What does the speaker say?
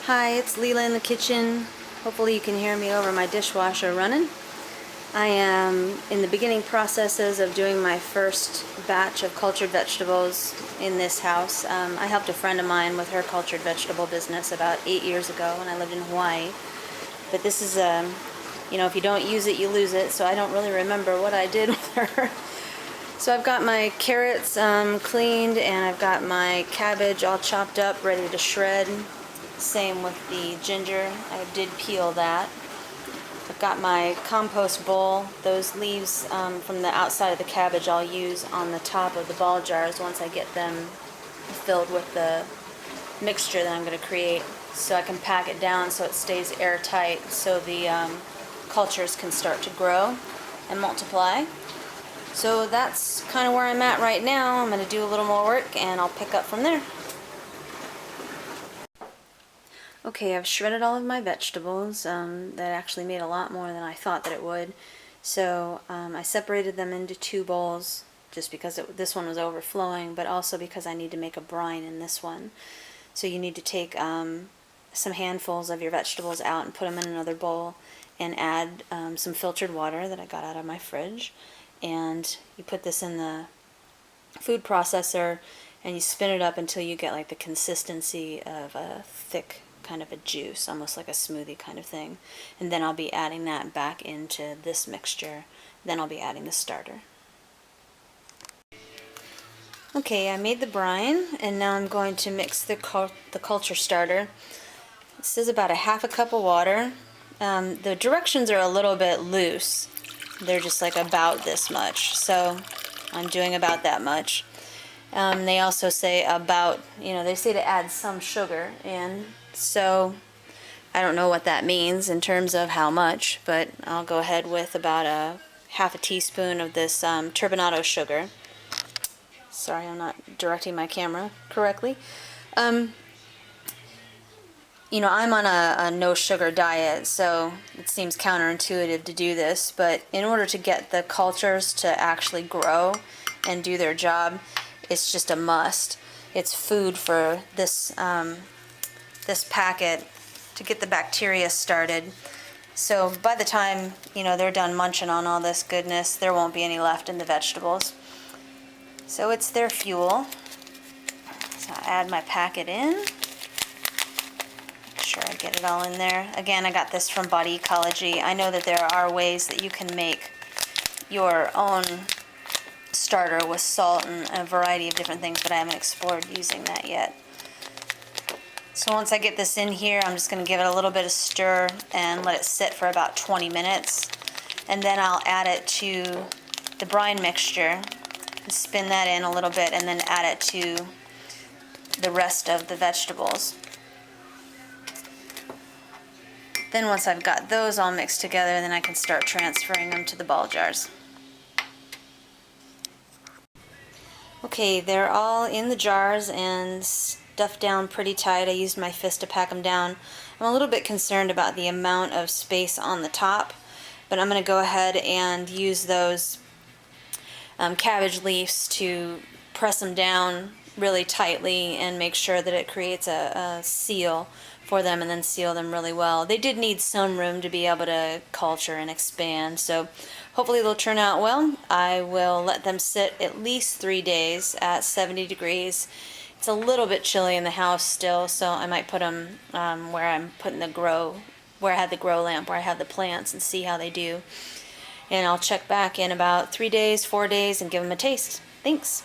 Hi, it's Leela in the kitchen. Hopefully you can hear me over my dishwasher running. I am in the beginning processes of doing my first batch of cultured vegetables in this house. I helped a friend of mine with her cultured vegetable business about 8 years ago when I lived in Hawaii. But this is, if you don't use it, you lose it, so I don't really remember what I did with her. So I've got my carrots cleaned, and I've got my cabbage all chopped up, ready to shred. Same with the ginger. I did peel that. I've got my compost bowl. Those leaves from the outside of the cabbage I'll use on the top of the ball jars once I get them filled with the mixture that I'm going to create, so I can pack it down so it stays airtight so the cultures can start to grow and multiply. So that's kind of where I'm at right now. I'm going to do a little more work and I'll pick up from there. Okay, I've shredded all of my vegetables. That actually made a lot more than I thought that it would. So I separated them into 2 bowls just because this one was overflowing, but also because I need to make a brine in this one. So you need to take some handfuls of your vegetables out and put them in another bowl and add some filtered water that I got out of my fridge. And you put this in the food processor and you spin it up until you get like the consistency of a thick kind of a juice, almost like a smoothie kind of thing. And then I'll be adding that back into this mixture. Then I'll be adding the starter. Okay, I made the brine, and now I'm going to mix the culture starter. This is about a half a cup of water. The directions are a little bit loose. They're just like about this much, so I'm doing about that much. They also say about, they say to add some sugar in, so I don't know what that means in terms of how much, but I'll go ahead with about a half a teaspoon of this turbinado sugar. Sorry, I'm not directing my camera correctly. I'm on a no sugar diet, so it seems counterintuitive to do this, but in order to get the cultures to actually grow and do their job, it's just a must. It's food for this packet to get the bacteria started. So by the time they're done munching on all this goodness, there won't be any left in the vegetables. So it's their fuel. So I add my packet in. Make sure I get it all in there. Again, I got this from Body Ecology. I know that there are ways that you can make your own starter with salt and a variety of different things, but I haven't explored using that yet. So once I get this in here, I'm just going to give it a little bit of stir and let it sit for about 20 minutes. And then I'll add it to the brine mixture, spin that in a little bit, and then add it to the rest of the vegetables. Then once I've got those all mixed together, then I can start transferring them to the ball jars. Okay, they're all in the jars and stuffed down pretty tight. I used my fist to pack them down. I'm a little bit concerned about the amount of space on the top, but I'm going to go ahead and use those cabbage leaves to press them down really tightly and make sure that it creates a seal for them, and then seal them really well. They did need some room to be able to culture and expand, so hopefully they'll turn out well. I will let them sit at least 3 days at 70 degrees. It's a little bit chilly in the house still, so I might put them where I'm putting where I had the grow lamp, where I have the plants, and see how they do. And I'll check back in about 3 days, 4 days, and give them a taste. Thanks.